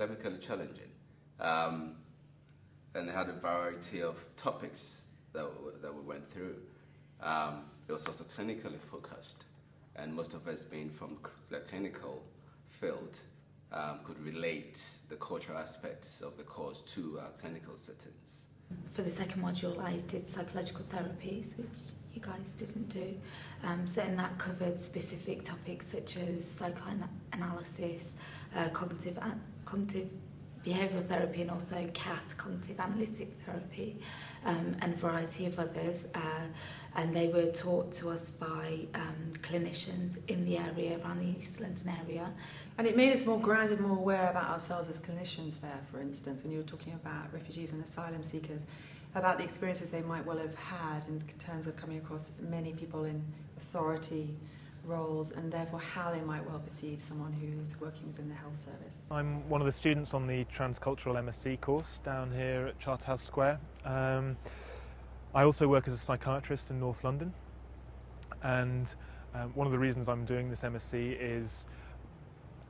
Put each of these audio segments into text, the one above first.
academically challenging, and it had a variety of topics that we went through. It was also clinically focused, and most of us being from the clinical field could relate the cultural aspects of the course to clinical settings. For the second module, I did psychological therapies, which you guys didn't do. So in that covered specific topics such as psychoanalysis, cognitive behavioural therapy, and also CAT, cognitive analytic therapy, and a variety of others. And they were taught to us by clinicians in the area, around the East London area. And it made us more grounded, more aware about ourselves as clinicians there, for instance, when you were talking about refugees and asylum seekers, about the experiences they might well have had in terms of coming across many people in authority roles, and therefore how they might well perceive someone who's working within the health service. I'm one of the students on the Transcultural MSc course down here at Charterhouse Square. I also work as a psychiatrist in North London, and one of the reasons I'm doing this MSc is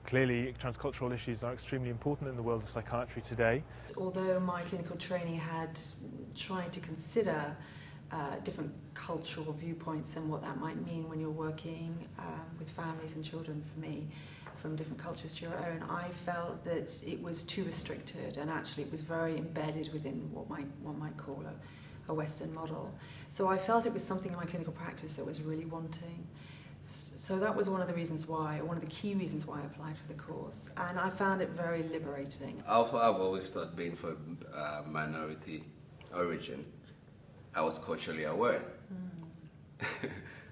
clearly transcultural issues are extremely important in the world of psychiatry today. Although my clinical training had tried to consider different cultural viewpoints and what that might mean when you're working with families and children, for me, from different cultures to your own, I felt that it was too restricted, and actually it was very embedded within what one might call a Western model. So I felt it was something in my clinical practice that was really wanting. So that was one of the reasons why, or one of the key reasons why I applied for the course, and I found it very liberating. I've always thought, being for minority origin, I was culturally aware,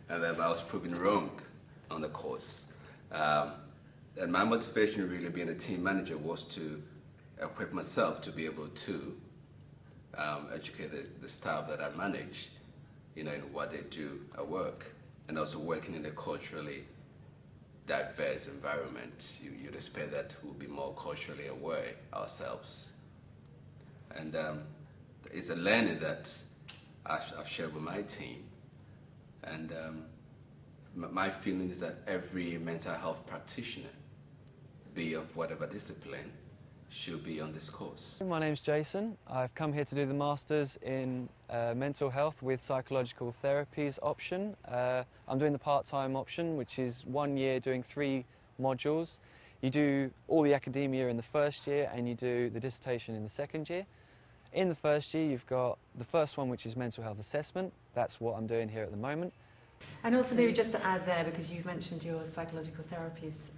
and then I was proven wrong on the course. And my motivation, really being a team manager, was to equip myself to be able to educate the staff that I manage, in what they do at work, and also working in a culturally diverse environment. You'd expect that we'll be more culturally aware ourselves, and it's a learning that I've shared with my team, and my feeling is that every mental health practitioner, be of whatever discipline, should be on this course. My name's Jason. I've come here to do the Masters in Mental Health with Psychological Therapies option. I'm doing the part-time option, which is 1 year doing 3 modules. You do all the academia in the first year, and you do the dissertation in the second year. In the first year, you've got the first one, which is mental health assessment. That's what I'm doing here at the moment. And also, maybe just to add there, because you've mentioned your psychological therapies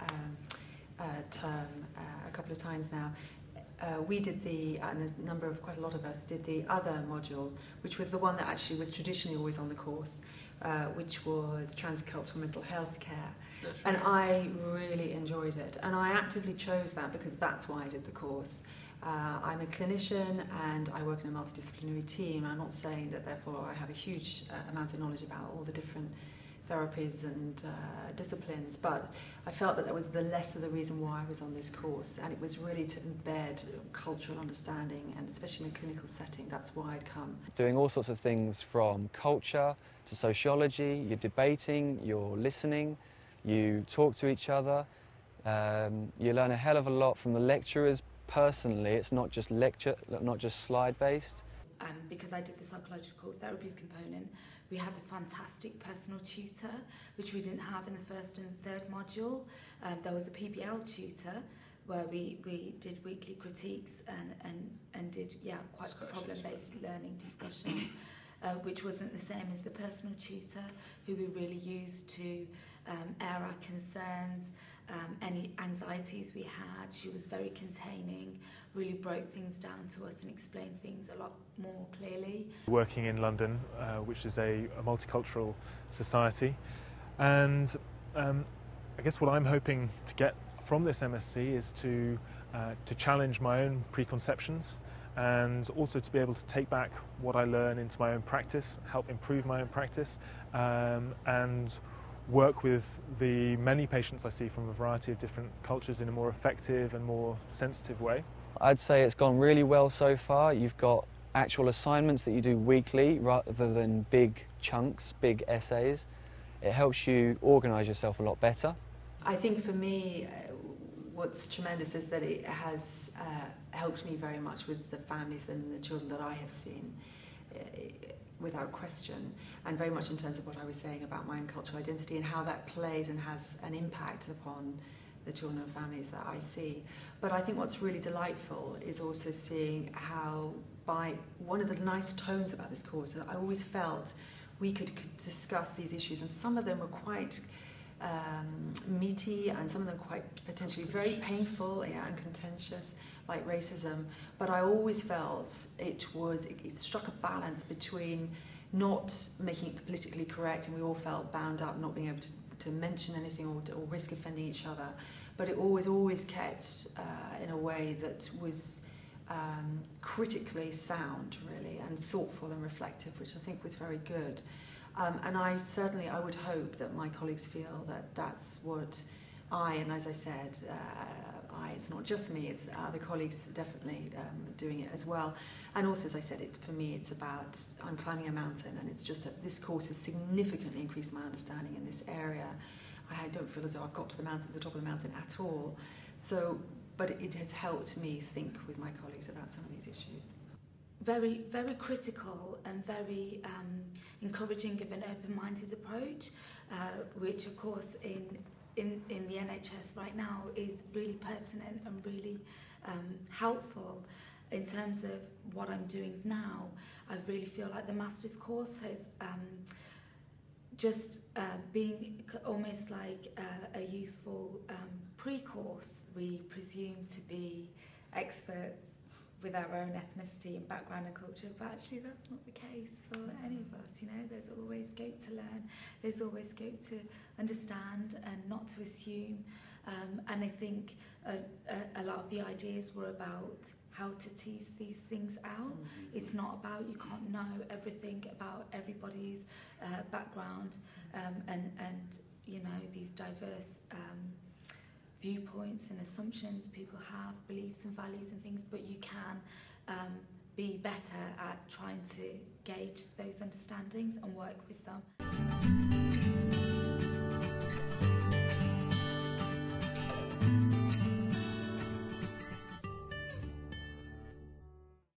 term a couple of times now, we did and quite a lot of us did the other module, which was the one that actually was traditionally always on the course, which was Transcultural Mental Health Care. And I really enjoyed it, and I actively chose that because that's why I did the course. I'm a clinician and I work in a multidisciplinary team. I'm not saying that therefore I have a huge amount of knowledge about all the different therapies and disciplines, but I felt that was the less of the reason why I was on this course, and it was really to embed cultural understanding, and especially in a clinical setting. That's why I'd come. Doing all sorts of things from culture to sociology. You're debating, you're listening, you talk to each other, you learn a hell of a lot from the lecturers. Personally, it's not just lecture, not just slide-based. Because I did the psychological therapies component, we had a fantastic personal tutor, which we didn't have in the first and third module. There was a PBL tutor where we did weekly critiques and did quite problem-based learning discussions, which wasn't the same as the personal tutor, who we really used to air our concerns, any anxieties we had. She was very containing, really broke things down to us and explained things a lot more clearly. Working in London, which is a multicultural society, and I guess what I'm hoping to get from this MSc is to challenge my own preconceptions, and also to be able to take back what I learn into my own practice, help improve my own practice, and work with the many patients I see from a variety of different cultures in a more effective and more sensitive way. I'd say it's gone really well so far. You've got actual assignments that you do weekly rather than big chunks, big essays. It helps you organise yourself a lot better. I think for me, what's tremendous is that it has helped me very much with the families and the children that I have seen, without question, and very much in terms of what I was saying about my own cultural identity and how that plays and has an impact upon the children and families that I see. But I think what's really delightful is also seeing how, by one of the nice tones about this course, that I always felt we could discuss these issues, and some of them were quite meaty, and some of them quite potentially very painful, and contentious, like racism. But I always felt it struck a balance between not making it politically correct, and we all felt bound up not being able to mention anything or risk offending each other, but it always kept in a way that was critically sound, really, and thoughtful and reflective, which I think was very good. And I would hope that my colleagues feel that that's what and as I said, it's not just me, it's other colleagues definitely doing it as well. And also, as I said, for me it's about, I'm climbing a mountain, and it's just this course has significantly increased my understanding in this area. I don't feel as though I've got to the top of the mountain at all. So, but it has helped me think with my colleagues about some of these issues. Very, very critical and very encouraging of an open-minded approach, which of course in the NHS right now is really pertinent and really helpful. In terms of what I'm doing now, I really feel like the master's course has just been almost like a useful pre-course. We presume to be experts with our own ethnicity and background and culture, but actually that's not the case for any of us. There's always scope to learn, there's always scope to understand and not to assume. And I think a lot of the ideas were about how to tease these things out. It's not about, you can't know everything about everybody's background and these diverse viewpoints and assumptions people have, beliefs and values and things, but you can be better at trying to gauge those understandings and work with them.